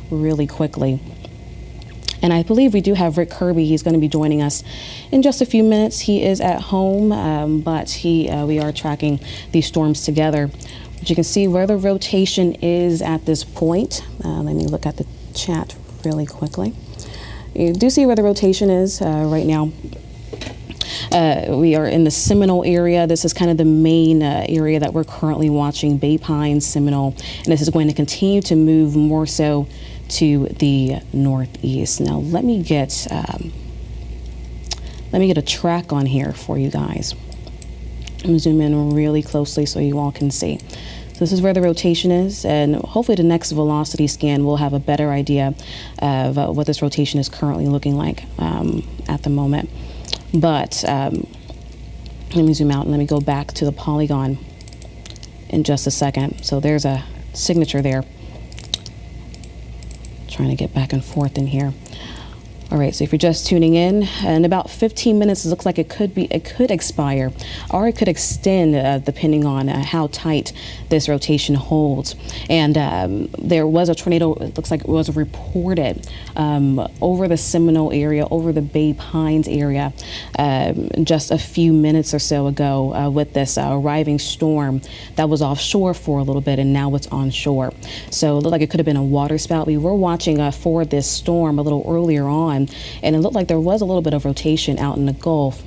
really quickly. And I believe we do have Rick Kirby. He's going to be joining us in just a few minutes. He is at home, but we are tracking these storms together. But you can see where the rotation is at this point. Let me look at the chat really quickly. You do see where the rotation is right now. We are in the Seminole area. This is kind of the main area that we're currently watching, Bay Pines, Seminole, and this is going to continue to move more so to the northeast. Now let me get a track on here for you guys. I'm gonna zoom in really closely so you all can see. So this is where the rotation is, and hopefully the next velocity scan will have a better idea of what this rotation is currently looking like at the moment. But let me zoom out and let me go back to the polygon in just a second. So there's a signature there. Trying to get back and forth in here. All right, so if you're just tuning in about 15 minutes, it looks like it could expire, or it could extend depending on how tight this rotation holds. And there was a tornado, it looks like it was reported over the Seminole area, over the Bay Pines area, just a few minutes or so ago with this arriving storm that was offshore for a little bit, and now it's onshore. So it looked like it could have been a water spout. We were watching for this storm a little earlier on, and it looked like there was a little bit of rotation out in the Gulf,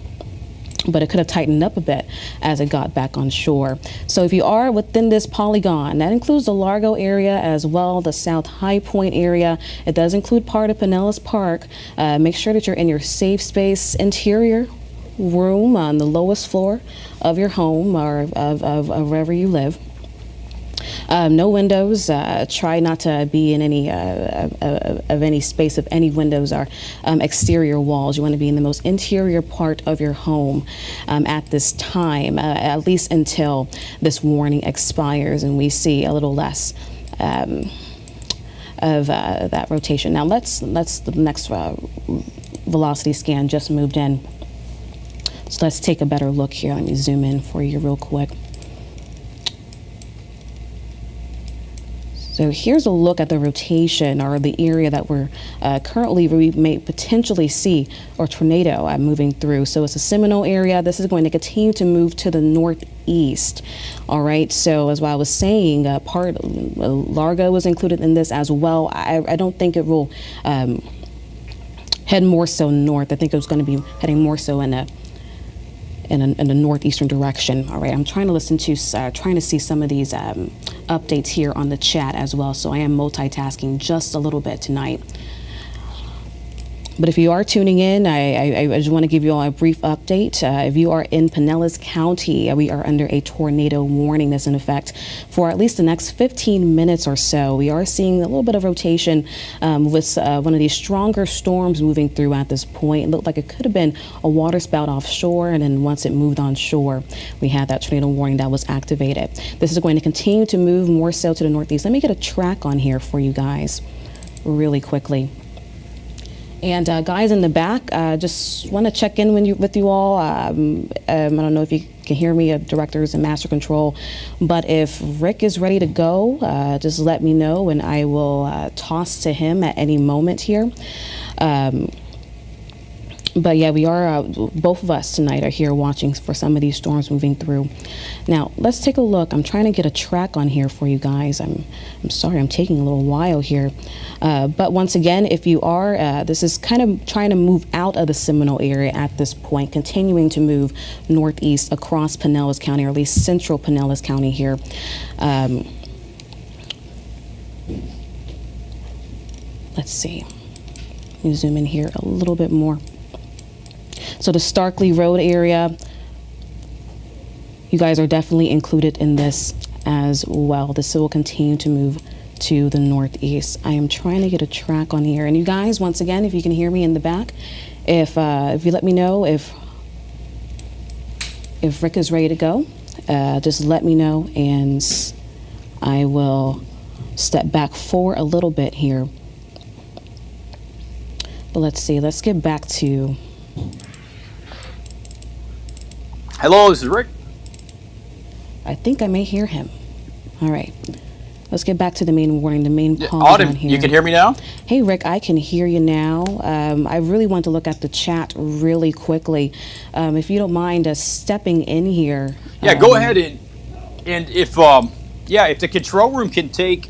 but it could have tightened up a bit as it got back on shore. So if you are within this polygon, that includes the Largo area as well, the South High Point area. It does include part of Pinellas Park. Make sure that you're in your safe space interior room on the lowest floor of your home or of wherever you live. No windows. Try not to be in any of any space of any windows or exterior walls. You want to be in the most interior part of your home at this time, at least until this warning expires and we see a little less of that rotation. Now the next velocity scan just moved in. So let's take a better look here. Let me zoom in for you real quick. So here's a look at the rotation, or the area that we're currently, we may potentially see a tornado moving through. So it's a Seminole area. This is going to continue to move to the northeast. All right. So as I was saying, Largo was included in this as well. I don't think it will head more so north. I think it was going to be heading more so in the northeastern direction. All right, I'm trying to listen to, trying to see some of these updates here on the chat as well. So I am multitasking just a little bit tonight. But if you are tuning in, I just want to give you all a brief update. If you are in Pinellas County, we are under a tornado warning that's in effect for at least the next 15 minutes or so. We are seeing a little bit of rotation with one of these stronger storms moving through at this point. It looked like it could have been a water spout offshore, and then once it moved onshore, we had that tornado warning that was activated. This is going to continue to move more so to the northeast. Let me get a track on here for you guys really quickly. And guys in the back, just want to check in with you all. I don't know if you can hear me, directors and master control, but if Rick is ready to go, just let me know and I will toss to him at any moment here. But yeah, we are, both of us tonight are here watching for some of these storms moving through. Now, let's take a look. I'm trying to get a track on here for you guys. I'm sorry, I'm taking a little while here. But once again, if you are, this is kind of trying to move out of the Seminole area at this point, continuing to move northeast across Pinellas County, or at least central Pinellas County here. Let's see. Let me zoom in here a little bit more. So the Starkley Road area, you guys are definitely included in this as well. This will continue to move to the northeast. I am trying to get a track on here. And you guys, once again, if you can hear me in the back, if you let me know if Rick is ready to go, just let me know and I will step back for a little bit here. But let's see, let's get back to... Hello, this is Rick. I think I may hear him. All right. Let's get back to the main warning, the main polygon Autumn, here. you can hear me now? Hey, Rick, I can hear you now. I really want to look at the chat really quickly. If you don't mind stepping in here. Yeah, go ahead and if if the control room can take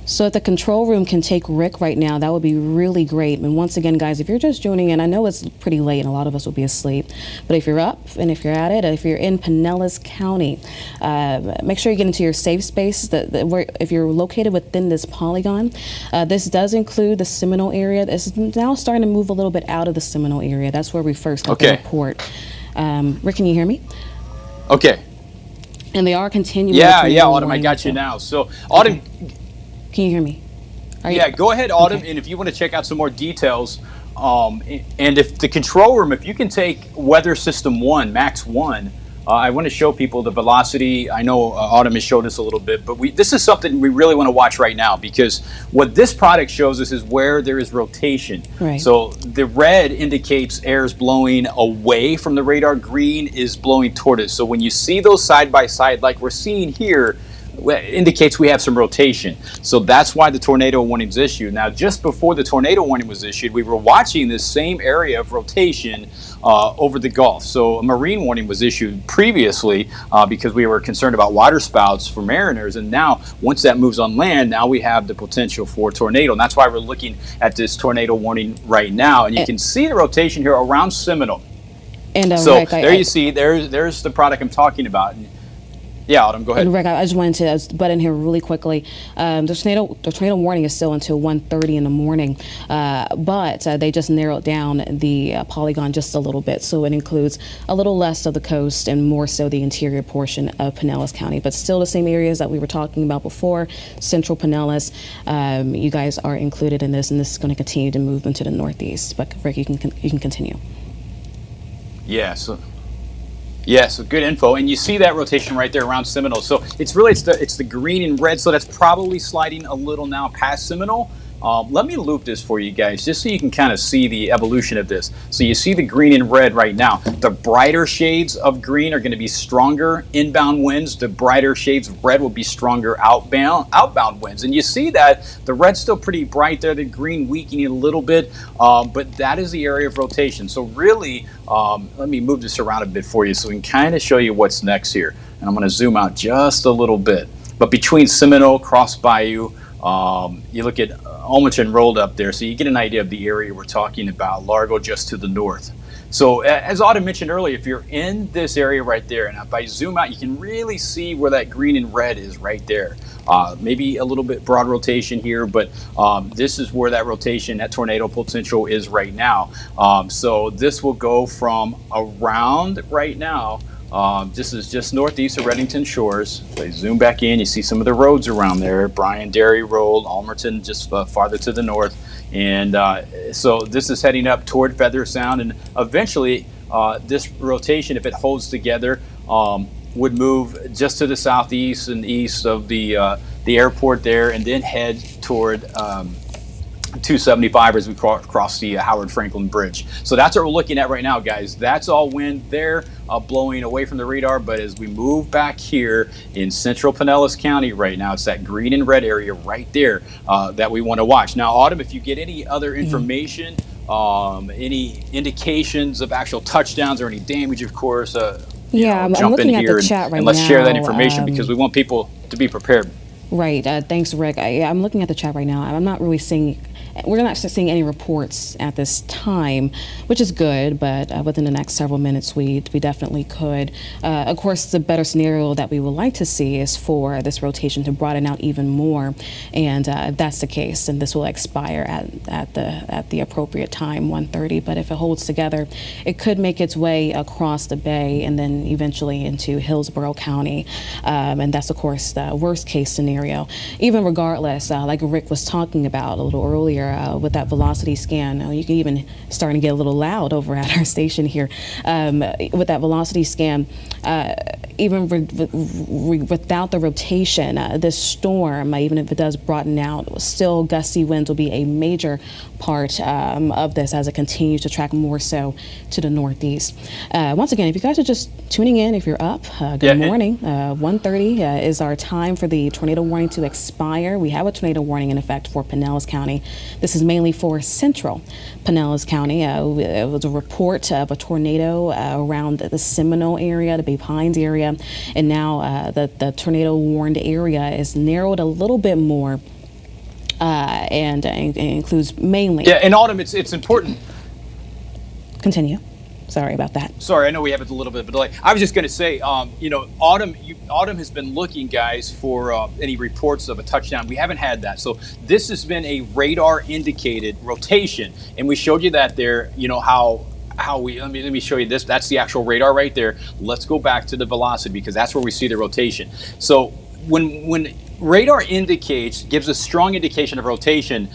So if the control room can take Rick right now, that would be really great. And once again, guys, if you're just joining in, I know it's pretty late and a lot of us will be asleep, but if you're up and if you're at it, if you're in Pinellas County, make sure you get into your safe space. If you're located within this polygon, this does include the Seminole area. This is now starting to move a little bit out of the Seminole area. That's where we first got the report. Rick, can you hear me? Okay. And they are continuing. Yeah, Autumn, I got you now. So, Autumn. Okay. Can you hear me? Go ahead, Autumn, and if you want to check out some more details, and if the control room, if you can take weather system 1, max 1, I want to show people the velocity. I know Autumn has showed us a little bit, but this is something we really want to watch right now, because what this product shows us is where there is rotation. Right. So the red indicates air is blowing away from the radar, green is blowing toward it. So when you see those side by side, like we're seeing here, indicates we have some rotation. So that's why the tornado warning was issued. Now, just before the tornado warning was issued, we were watching this same area of rotation over the Gulf. So a marine warning was issued previously because we were concerned about water spouts for mariners. And now, once that moves on land, now we have the potential for tornado. And that's why we're looking at this tornado warning right now. And you can see the rotation here around Seminole. And so Rick, you see, there's the product I'm talking about. Yeah, Autumn, go ahead. And Rick, I just wanted to butt in here really quickly. The tornado warning is still until 1:30 in the morning, but they just narrowed down the polygon just a little bit, so it includes a little less of the coast and more so the interior portion of Pinellas County, but still the same areas that we were talking about before, central Pinellas. You guys are included in this, and this is going to continue to move into the northeast. But Rick, you can continue. Yeah, so good info, and you see that rotation right there around Seminole. So it's the green and red, so that's probably sliding a little now past Seminole. Let me loop this for you guys, just so you can kind of see the evolution of this. So you see the green and red right now. The brighter shades of green are going to be stronger inbound winds. The brighter shades of red will be stronger outbound winds. And you see that the red's still pretty bright there, the green weakening a little bit, but that is the area of rotation. So really, let me move this around a bit for you so we can kind of show you what's next here. And I'm going to zoom out just a little bit. But between Seminole, Cross Bayou, you look at Almaton rolled up there, so you get an idea of the area we're talking about. Largo just to the north. So as Autumn mentioned earlier, if you're in this area right there, and if I zoom out, you can really see where that green and red is right there. Maybe a little bit broad rotation here, but this is where that rotation, that tornado potential is right now. So this will go from around right now. This is just northeast of Redington Shores. If I zoom back in, you see some of the roads around there. Bryan Dairy Road, Almerton just farther to the north. And so this is heading up toward Feather Sound. And eventually, this rotation, if it holds together, would move just to the southeast and east of the airport there, and then head toward 275 as we cross the Howard Franklin Bridge. So that's what we're looking at right now, guys. That's all wind there blowing away from the radar. But as we move back here in central Pinellas County right now, it's that green and red area right there that we want to watch. Now, Autumn, if you get any other information, any indications of actual touchdowns or any damage, of course, I'm looking at the chat right now. And let's share that information because we want people to be prepared. Right. Thanks, Rick. I'm looking at the chat right now. I'm not really seeing. We're not seeing any reports at this time, which is good, but within the next several minutes, we definitely could. Of course, the better scenario that we would like to see is for this rotation to broaden out even more, and if that's the case, then this will expire at the appropriate time, 1:30. But if it holds together, it could make its way across the bay and then eventually into Hillsborough County, and that's of course the worst case scenario. scenario. Even regardless, like Rick was talking about a little earlier with that velocity scan, you can even starting to get a little loud over at our station here with that velocity scan. Even without the rotation, this storm, even if it does broaden out, still gusty winds will be a major part of this as it continues to track more so to the northeast. Once again, if you guys are just tuning in, if you're up, good morning. 1:30 is our time for the tornado warning to expire. We have a tornado warning in effect for Pinellas County. This is mainly for central Pinellas County. It was a report of a tornado around the Seminole area, the Bay Pines area, and now the tornado warned area is narrowed a little bit more and includes mainly. Yeah, and Autumn, it's important. Continue. Sorry about that. Sorry, I know we have a little bit of a delay. I was just going to say, Autumn has been looking, guys, for any reports of a touchdown. We haven't had that. So this has been a radar indicated rotation. And we showed you that there, how we, let me show you this. That's the actual radar right there. Let's go back to the velocity because that's where we see the rotation. So when radar gives a strong indication of rotation,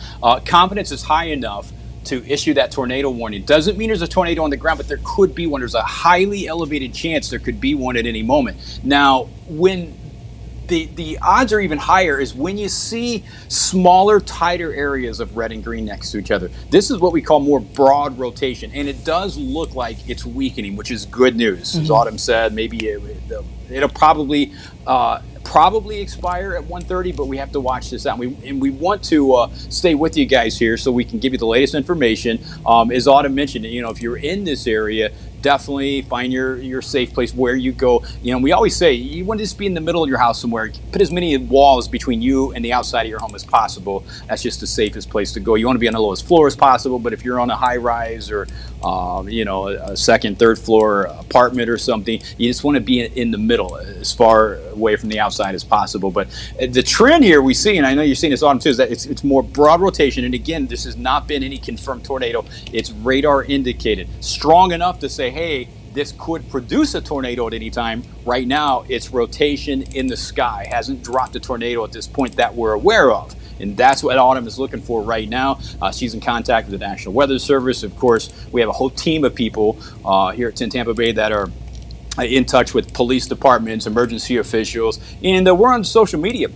confidence is high enough to issue that tornado warning. Doesn't mean there's a tornado on the ground, but there could be one. There's a highly elevated chance there could be one at any moment. Now, when the odds are even higher is when you see smaller, tighter areas of red and green next to each other. This is what we call more broad rotation, and it does look like it's weakening, which is good news. As Autumn said, maybe it'll probably expire at 1:30, but we have to watch this out. And we want to stay with you guys here so we can give you the latest information. As Autumn mentioned, if you're in this area, definitely find your safe place where you go. We always say you want to just be in the middle of your house somewhere. Put as many walls between you and the outside of your home as possible. That's just the safest place to go. You want to be on the lowest floor as possible, but if you're on a high rise or a second, third floor apartment or something, you just want to be in the middle, as far away from the outside as possible. But the trend here we see, and I know you're seeing this, Autumn, too, is that it's more broad rotation. And again, this has not been any confirmed tornado. It's radar indicated. Strong enough to say, hey, this could produce a tornado at any time. Right now, it's rotation in the sky. Hasn't dropped a tornado at this point that we're aware of. And that's what Autumn is looking for right now. She's in contact with the National Weather Service. Of course, we have a whole team of people here at 10 Tampa Bay that are in touch with police departments, emergency officials, and we're on social media.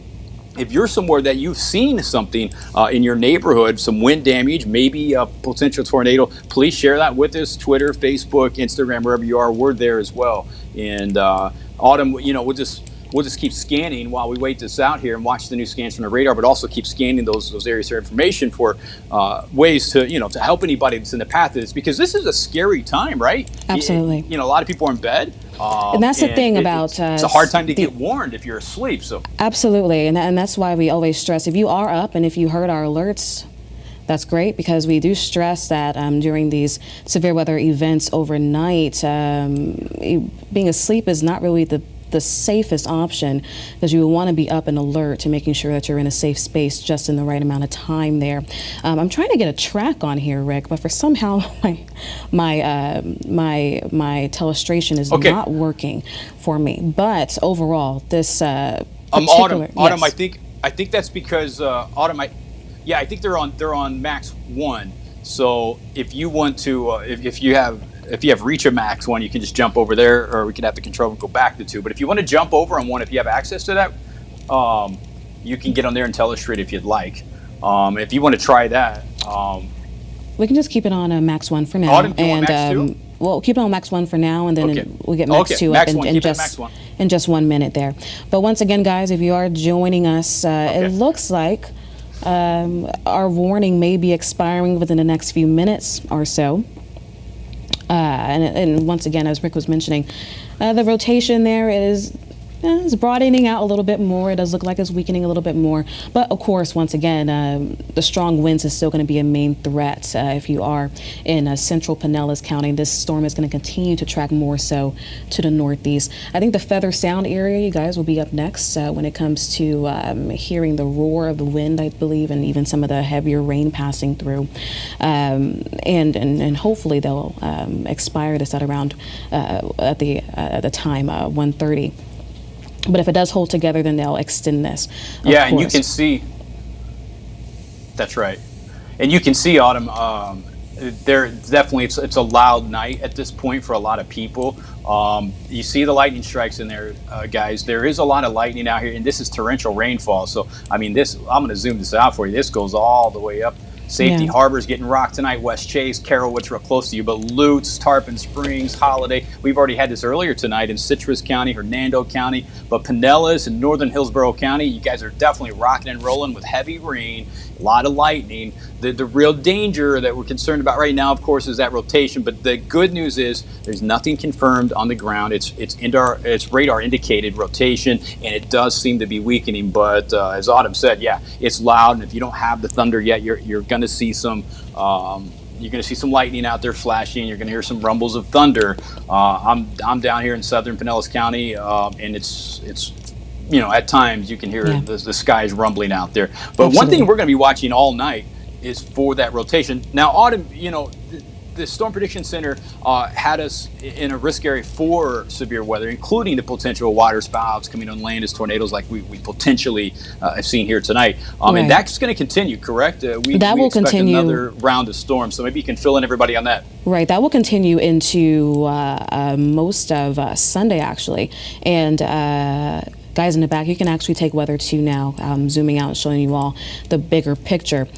If you're somewhere that you've seen something in your neighborhood, some wind damage, maybe a potential tornado, please share that with us. Twitter, Facebook, Instagram, wherever you are, we're there as well. And Autumn, we'll just keep scanning while we wait this out here and watch the new scans from the radar, but also keep scanning those areas for information for ways to help anybody that's in the path of this, because this is a scary time, right? Absolutely. A lot of people are in bed. And that's the thing about it's a hard time to get warned if you're asleep. So absolutely, and that's why we always stress, if you are up and if you heard our alerts, that's great, because we do stress that during these severe weather events overnight, being asleep is not really the safest option, because you want to be up and alert and making sure that you're in a safe space just in the right amount of time there. I'm trying to get a track on here, Rick, but for somehow my telestration is not working for me. But overall, this Autumn, yes. I think that's because Autumn, I think they're on max 1. So if you want to, if you have reach of max 1, you can just jump over there, or we can have the control and go back to 2. But if you want to jump over on 1, if you have access to that, you can get on there and telestrate if you'd like. If you want to try that, we can just keep it on max 1 for now. Autumn, do you want max 2? We'll keep it on max 1 for now, and then we'll get max 2 max up in just 1 minute there. But once again, guys, if you are joining us, it looks like our warning may be expiring within the next few minutes or so. And once again, as Rick was mentioning, the rotation there is broadening out a little bit more. It does look like it's weakening a little bit more. But of course, once again, the strong winds is still going to be a main threat. If you are in central Pinellas County, this storm is going to continue to track more so to the northeast. I think the Feather Sound area, you guys, will be up next when it comes to hearing the roar of the wind, I believe, and even some of the heavier rain passing through. And hopefully they'll expire this at around at the time 1:30. But if it does hold together, then they'll extend this. Yeah, and you can see. That's right. And you can see, Autumn, there definitely it's a loud night at this point for a lot of people. You see the lightning strikes in there, guys. There is a lot of lightning out here, and this is torrential rainfall. So, I mean, this, I'm going to zoom this out for you. This goes all the way up. Safety Harbor's getting rocked tonight. West Chase, Carrollwood's real close to you, but Lutz, Tarpon Springs, Holiday. We've already had this earlier tonight in Citrus County, Hernando County, but Pinellas and northern Hillsborough County, you guys are definitely rocking and rolling with heavy rain, a lot of lightning. The real danger that we're concerned about right now, of course, is that rotation. But the good news is there's nothing confirmed on the ground. It's radar indicated rotation, and it does seem to be weakening. But as Autumn said, yeah, it's loud, and if you don't have the thunder yet, you're going to see some. You're going to see some lightning out there flashing. You're going to hear some rumbles of thunder. I'm down here in southern Pinellas County, and it's at times you can hear the skies rumbling out there. But one thing we're going to be watching all night is for that rotation. Now, Autumn, the Storm Prediction Center had us in a risk area for severe weather, including the potential water spouts coming on land as tornadoes like we potentially have seen here tonight. And that's going to continue, correct? We will expect continue. Another round of storms, so maybe you can fill in everybody on that. Right, that will continue into most of Sunday, actually. And guys in the back, you can actually take weather too now. I'm zooming out and showing you all the bigger picture.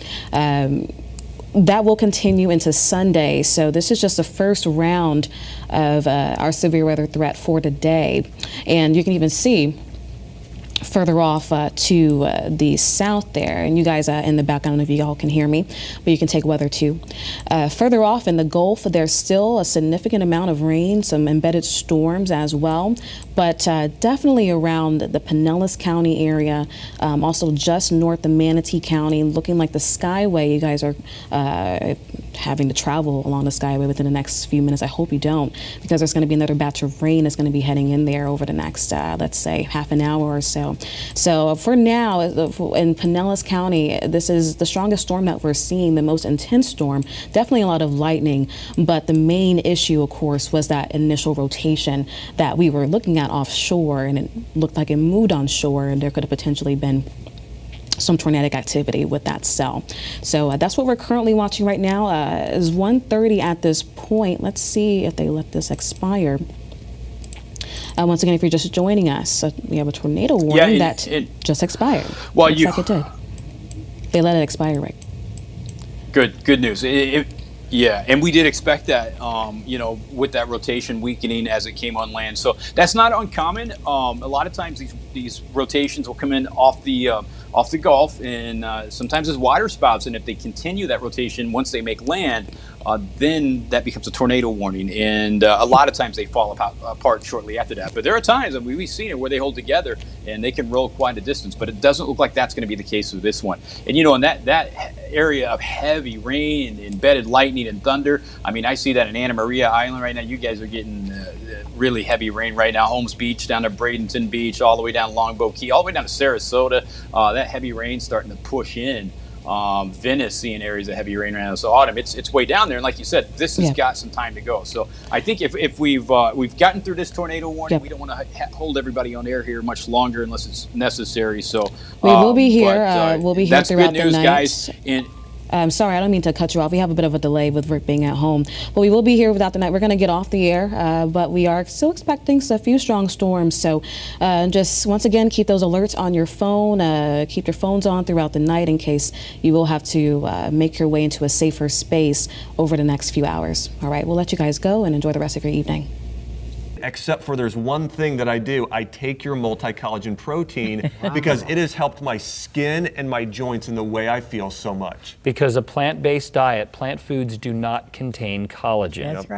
That will continue into Sunday. So this is just the first round of our severe weather threat for today. And you can even see further off to the south there, and you guys in the back, I don't know if you all can hear me, but you can take weather too. Further off in the Gulf, there's still a significant amount of rain, some embedded storms as well, but definitely around the Pinellas County area, also just north of Manatee County, looking like the Skyway. You guys are having to travel along the Skyway within the next few minutes. I hope you don't, because there's going to be another batch of rain that's going to be heading in there over the next, let's say, half an hour or so. So for now, in Pinellas County, this is the strongest storm that we're seeing, the most intense storm, definitely a lot of lightning. But the main issue, of course, was that initial rotation that we were looking at offshore, and it looked like it moved on shore, and there could have potentially been some tornadic activity with that cell. So that's what we're currently watching right now. Is 1:30 at this point. Let's see if they let this expire. Once again, if you're just joining us, we have a tornado warning that just expired. Well, looks like it did. They let it expire, right? Good news. Yeah, and we did expect that, with that rotation weakening as it came on land. So that's not uncommon. A lot of times these rotations will come in off the Gulf, and sometimes as water spouts. And if they continue that rotation once they make land, then that becomes a tornado warning. And a lot of times they fall apart shortly after that. But there are times, and we've seen it, where they hold together and they can roll quite a distance. But it doesn't look like that's going to be the case with this one. And in that area of heavy rain and embedded lightning and thunder, I mean, I see that in Anna Maria Island right now. You guys are getting really heavy rain right now. Holmes Beach, down to Bradenton Beach, all the way down Longboat Key, all the way down to Sarasota. That heavy rain starting to push in. Venice seeing areas of heavy rain right now. So Autumn, it's way down there, and like you said, this has got some time to go. So I think if we've gotten through this tornado warning, we don't want to hold everybody on air here much longer unless it's necessary. So we will be here. We'll be here throughout the night. That's good news, guys. And I'm sorry, I don't mean to cut you off. We have a bit of a delay with Rick being at home. But we will be here without the night. We're going to get off the air, but we are still expecting a few strong storms. So just once again, keep those alerts on your phone. Keep your phones on throughout the night in case you will have to make your way into a safer space over the next few hours. All right, we'll let you guys go and enjoy the rest of your evening. Except for there's one thing that I do. I take your multi-collagen protein because it has helped my skin and my joints in the way I feel so much. Because a plant-based diet, plant foods do not contain collagen. That's right.